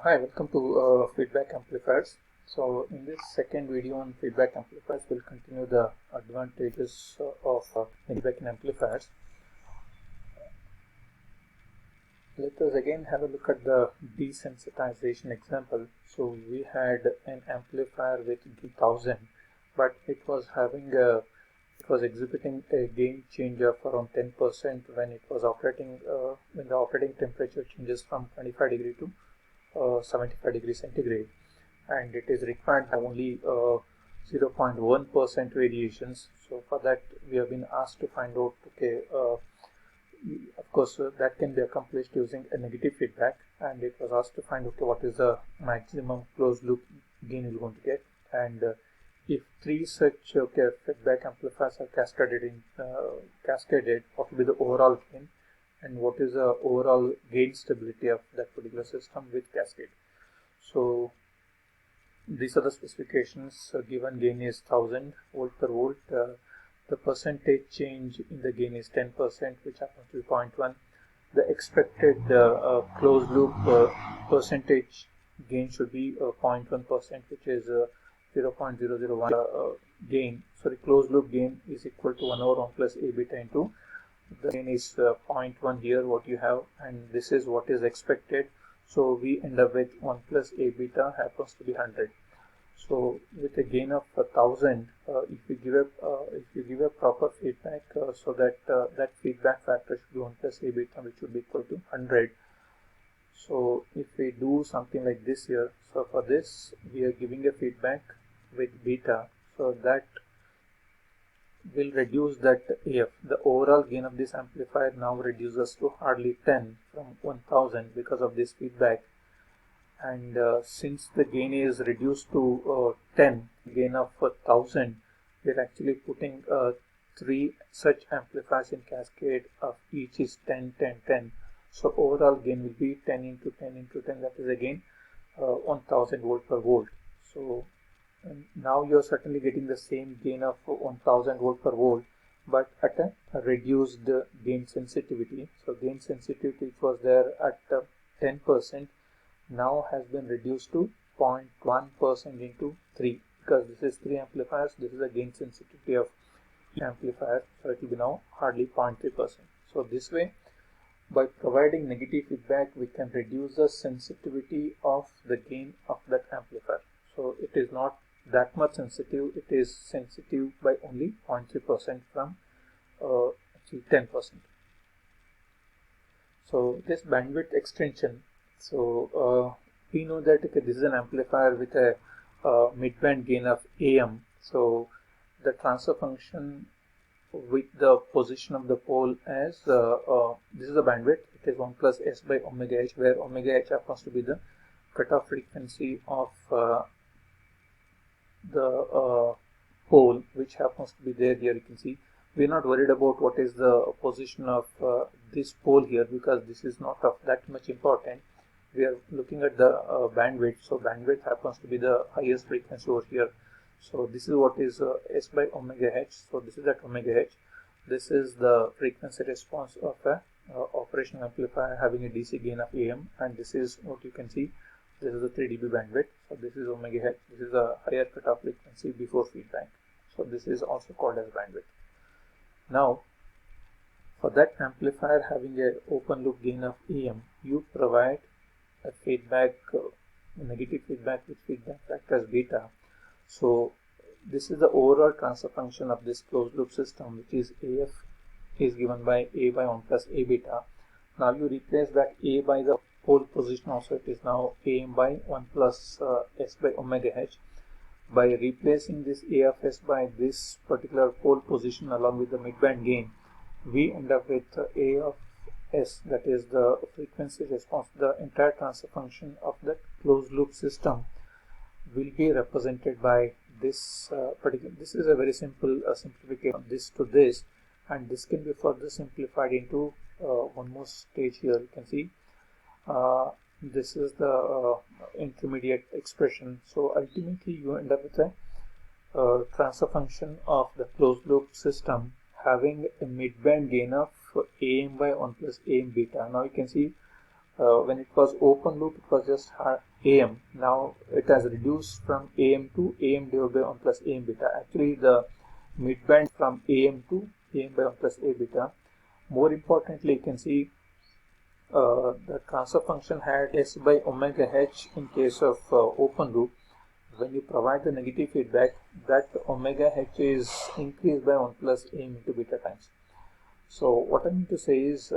Hi, welcome to feedback amplifiers. So in this second video on feedback amplifiers, we'll continue the advantages of feedback in amplifiers. Let us again have a look at the desensitization example. So we had an amplifier with 1000, but it was exhibiting a gain change of around 10% when it was operating when the operating temperature changes from 25 degree to 75 degrees centigrade, and it is required by only 0.1% variations. So for that we have been asked to find out, okay, of course that can be accomplished using a negative feedback, and it was asked to find, okay, what is the maximum closed loop gain you're going to get, and if three such feedback amplifiers are cascaded, what will be the overall gain, and what is the overall gain stability of that particular system with cascade. So these are the specifications. Given gain is 1000 volt per volt. The percentage change in the gain is 10%, which happens to be 0.1. The expected closed loop percentage gain should be 0.1%, which is 0.001 gain. So the closed loop gain is equal to 1 over 1 plus A beta into the gain is 0.1 here, what you have, and this is what is expected. So we end up with 1 plus A beta happens to be 100. So with a gain of 1000, if you give a proper feedback, so that that feedback factor should be 1 plus A beta, which would be equal to 100. So if we do something like this here, so for this we are giving a feedback with beta, so that will reduce that AF. The overall gain of this amplifier now reduces to hardly 10 from 1000 because of this feedback. And since the gain is reduced to 10, gain of 1000, we are actually putting 3 such amplifiers in cascade of each is 10, 10, 10. So overall gain will be 10 into 10 into 10, that is again 1000 volt per volt. So now you're certainly getting the same gain of 1000 volt per volt, but at a reduced gain sensitivity. So gain sensitivity, which was there at 10%, now has been reduced to 0.1% into 3, because this is 3 amplifiers, this is the gain sensitivity of amplifier, so it will be now hardly 0.3%. So this way, by providing negative feedback, we can reduce the sensitivity of the gain of that amplifier. So it is not that much sensitive, it is sensitive by only 0.3% from actually 10%. So this bandwidth extension, so we know that, okay, this is an amplifier with a mid-band gain of AM. So the transfer function with the position of the pole as this is the bandwidth, it is 1 plus S by omega h, where omega h happens to be the cutoff frequency of the pole, which happens to be there. Here you can see we are not worried about what is the position of this pole here, because this is not of that much important. We are looking at the bandwidth. So bandwidth happens to be the highest frequency over here. So this is what is S by omega h. So this is at omega h. This is the frequency response of a operational amplifier having a DC gain of AM, and this is what you can see. This is the 3 dB bandwidth. So this is omega h. This is a higher cutoff frequency before feedback. So this is also called as bandwidth. Now, for that amplifier having a open loop gain of AM, you provide a feedback, negative feedback with feedback factor as beta. So this is the overall transfer function of this closed loop system, which is AF is given by A by 1 plus A beta. Now you replace that A by the pole position also, it is now AM by 1 plus S by omega h. By replacing this A of S by this particular pole position along with the midband gain, we end up with A of S, that is the frequency response. The entire transfer function of the closed loop system will be represented by this particular. This is a very simple simplification of this to this, and this can be further simplified into one more stage. Here you can see this is the intermediate expression. So ultimately you end up with a transfer function of the closed loop system having a midband gain of AM by 1 plus AM beta. Now you can see when it was open loop, it was just AM. Now it has reduced from AM to AM divided by 1 plus AM beta. Actually, the midband from AM to AM by 1 plus A beta. More importantly, you can see the transfer function had S by omega h in case of open loop. When you provide the negative feedback, that omega h is increased by 1 plus AM into beta times. So what I mean to say is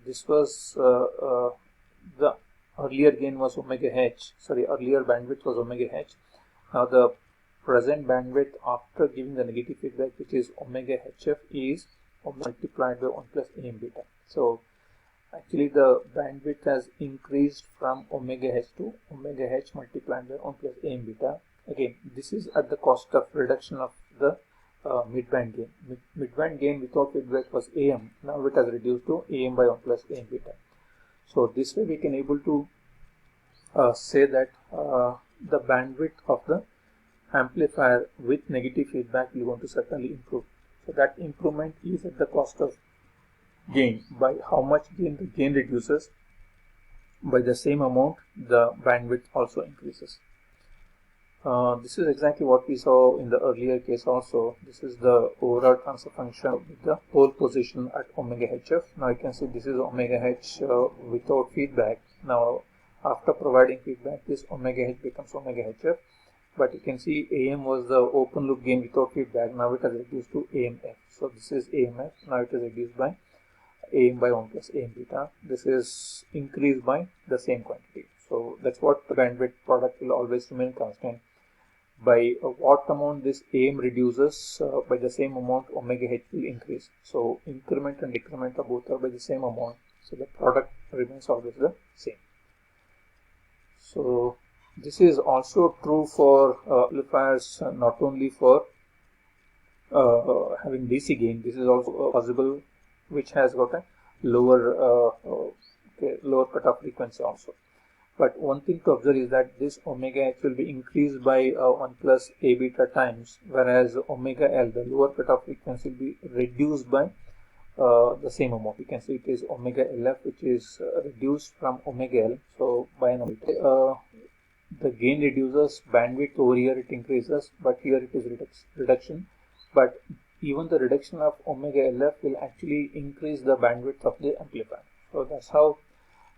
this was the earlier gain was omega h, earlier bandwidth was omega h. Now the present bandwidth after giving the negative feedback, which is omega hf, is multiplied by 1 plus AM beta. So actually the bandwidth has increased from omega h to omega h multiplied by 1 plus AM beta. Again, this is at the cost of reduction of the midband gain. Midband gain without feedback was AM. Now it has reduced to AM by 1 plus AM beta. So this way we can able to say that the bandwidth of the amplifier with negative feedback will going to certainly improve. So that improvement is at the cost of gain. By how much gain the gain reduces, by the same amount the bandwidth also increases. This is exactly what we saw in the earlier case also. This is the overall transfer function with the pole position at omega hf. Now you can see this is omega h without feedback. Now after providing feedback, this omega h becomes omega hf. But you can see AM was the open loop gain without feedback. Now it has reduced to AMF. So this is AMF. Now it is reduced by AM by 1 plus AM beta. This is increased by the same quantity. So that's what the bandwidth product will always remain constant. By what amount this AM reduces, by the same amount omega h will increase. So increment and decrement of both are by the same amount. So the product remains always the same. So this is also true for amplifiers, not only for having DC gain. This is also possible which has got a lower lower cutoff frequency also. But one thing to observe is that this omega h will be increased by 1 plus A beta times, whereas omega L, the lower cutoff frequency, will be reduced by the same amount. You can see it is omega LF, which is reduced from omega L. So by an omega, the gain reduces, bandwidth over here it increases, but here it is reduction. But even the reduction of omega LF will actually increase the bandwidth of the amplifier. So that's how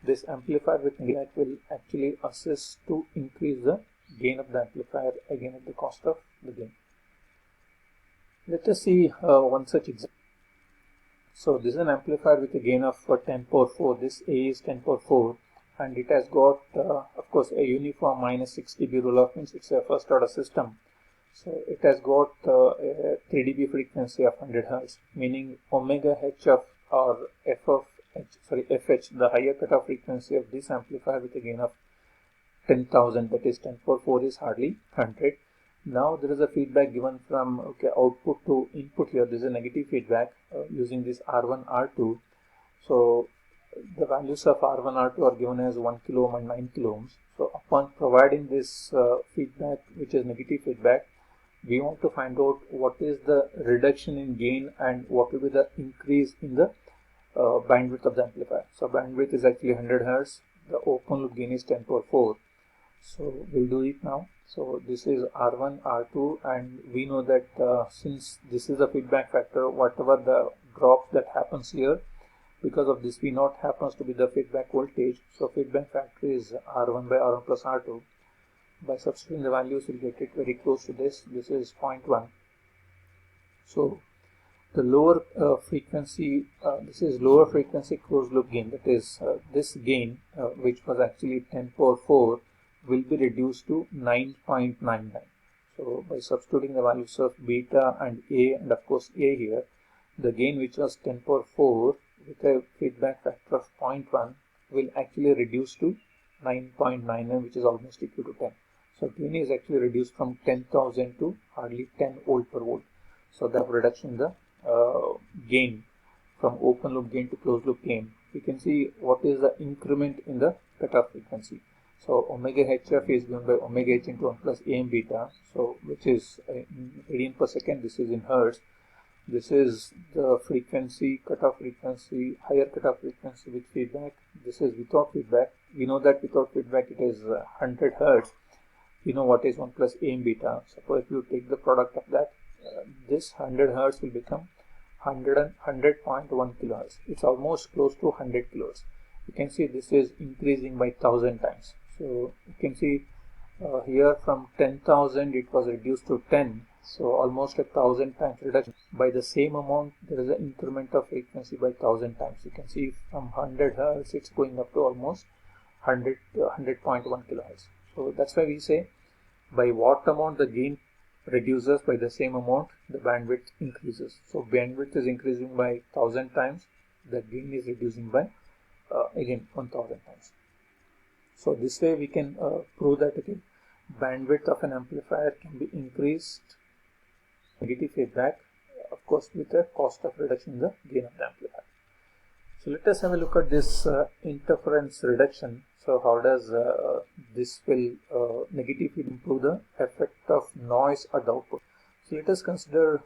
this amplifier with feedback will actually assist to increase the gain of the amplifier, again at the cost of the gain. Let us see one such example. So this is an amplifier with a gain of 10 power 4. This A is 10 power 4, and it has got of course a uniform minus 6 dB roll-off, means it's a first order system. So it has got a 3 dB frequency of 100 Hz, meaning omega h of or FH, the higher cutoff frequency of this amplifier with a gain of 10,000, that is 10 power 4 is hardly 100. Now there is a feedback given from output to input here. This is a negative feedback using this R1, R2. So the values of R1, R2 are given as 1 kilo ohm and 9 kilo ohms. So upon providing this feedback, which is negative feedback, we want to find out what is the reduction in gain and what will be the increase in the bandwidth of the amplifier. So bandwidth is actually 100 Hz. The open loop gain is 10 power 4. So we'll do it now. So this is R1, R2, and we know that since this is the feedback factor, whatever the drop that happens here, because of this V0 happens to be the feedback voltage. So feedback factor is R1 by R1 plus R2. By substituting the values, we'll get it very close to this. This is 0.1. So the lower frequency, this is lower frequency closed loop gain. That is this gain, which was actually 10 power 4, will be reduced to 9.99. So by substituting the values of beta and A, and of course A here, the gain which was 10 power 4 with a feedback factor of 0.1 will actually reduce to 9.99, which is almost equal to 10. So gain is actually reduced from 10,000 to hardly 10 volt per volt. So that reduction in the gain from open loop gain to closed loop gain. You can see what is the increment in the cutoff frequency. So omega hf is given by omega h into 1 plus AM beta, so which is in radian per second. This is in hertz. This is the frequency, cutoff frequency, higher cutoff frequency with feedback. This is without feedback. We know that without feedback it is 100 Hertz. You know what is 1 plus A in beta. Suppose if you take the product of that, this 100 Hertz will become 100.1 kilohertz. It's almost close to 100 kilohertz. You can see this is increasing by 1000 times. So you can see here from 10,000 it was reduced to 10. So almost 1,000 times reduction. By the same amount, there is an increment of frequency by 1,000 times. You can see from 100 Hertz it's going up to almost 100.1 kilohertz. So that's why we say by what amount the gain reduces, by the same amount the bandwidth increases. So bandwidth is increasing by 1,000 times, the gain is reducing by again 1,000 times. So this way we can prove that again bandwidth of an amplifier can be increased, negative feedback, of course with a cost of reduction in the gain of the amplifier. So let us have a look at this interference reduction. So how does this will negatively improve the effect of noise at the output? So let us consider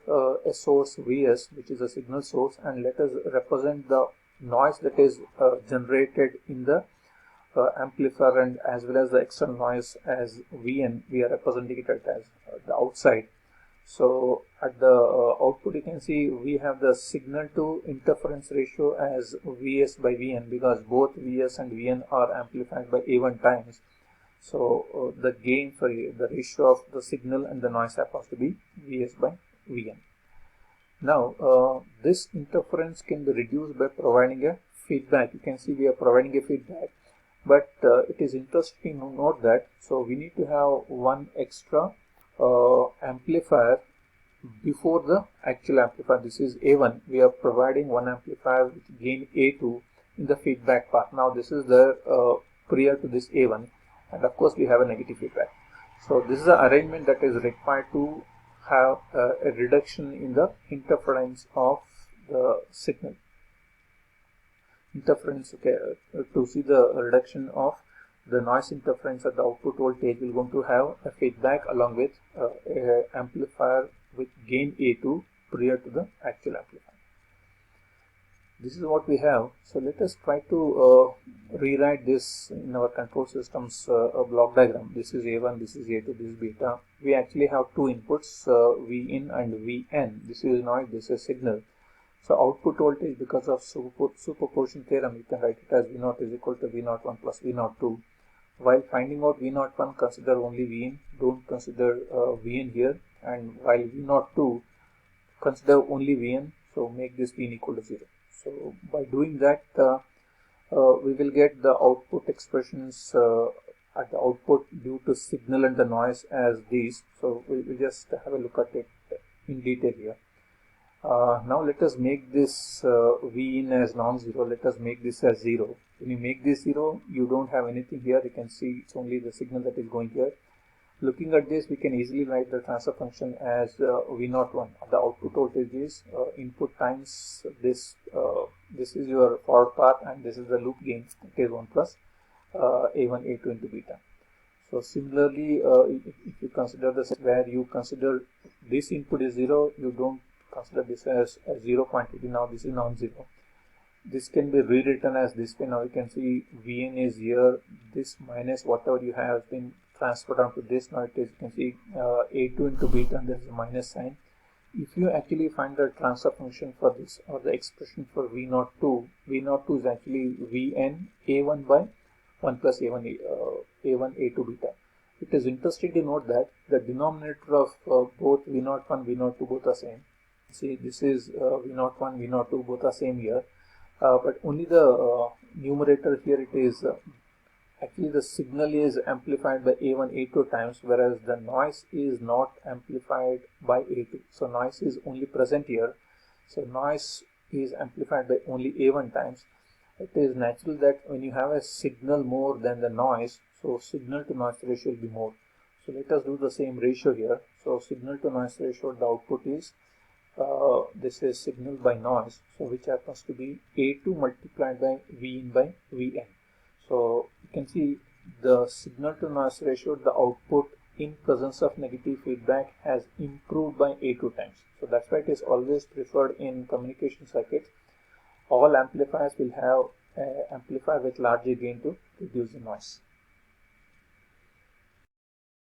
a source Vs, which is a signal source, and let us represent the noise that is generated in the amplifier and as well as the external noise as Vn. We are representing it as the outside. So at the output you can see we have the signal to interference ratio as Vs by Vn, because both Vs and Vn are amplified by A1 times. So the gain, the ratio of the signal and the noise happens to be Vs by Vn. Now this interference can be reduced by providing a feedback. You can see we are providing a feedback, but it is interesting to note that so we need to have one extra amplifier before the actual amplifier. This is A1. We are providing one amplifier with gain A2 in the feedback part. Now this is the prior to this A1, and of course we have a negative feedback. So this is the arrangement that is required to have a reduction in the interference of the signal. Interference, okay, to see the reduction of the noise interference at the output voltage, we're going to have a feedback along with a amplifier with gain A2 prior to the actual amplifier. This is what we have. So let us try to rewrite this in our control system's block diagram. This is A1, this is A2, this is beta. We actually have two inputs, Vin and Vn. This is noise, this is signal. So output voltage, because of superposition theorem, you can write it as V0 is equal to V01 plus V02. While finding out V01, consider only Vin, don't consider Vn here, and while V02, consider only Vn, so make this Vn equal to 0. So by doing that, we will get the output expressions at the output due to signal and the noise as these. So we will just have a look at it in detail here. Now let us make this Vin as non-zero. Let us make this as 0. When you make this 0, you don't have anything here. You can see it's only the signal that is going here. Looking at this, we can easily write the transfer function as V01. The output voltage is input times this. This is your forward path, and this is the loop gain. It is 1 plus A1 A2 into beta. So similarly, if you consider this where you consider this input is 0, you don't consider this as a 0 quantity. Now this is non-zero. This can be rewritten as this way. Now you can see Vn is here. This minus whatever you have has been transferred onto this. Now it is, you can see A2 into beta, and there is a minus sign. If you actually find the transfer function for this, or the expression for V02, V02 is actually Vn A1 by 1 plus A1 A2 beta. It is interesting to note that the denominator of both V01, V02 both are same. See, this is V01, V02 both are same here, but only the numerator here it is actually the signal is amplified by A1, A2 times, whereas the noise is not amplified by A2. So noise is only present here. So noise is amplified by only A1 times. It is natural that when you have a signal more than the noise, so signal to noise ratio will be more. So let us do the same ratio here. So signal to noise ratio, the output is this is signal by noise, so which happens to be A2 multiplied by Vin by Vn. So you can see the signal to noise ratio, the output in presence of negative feedback has improved by 8 to times. So that's why it is always preferred in communication circuits. All amplifiers will have an amplifier with larger gain to reduce the noise.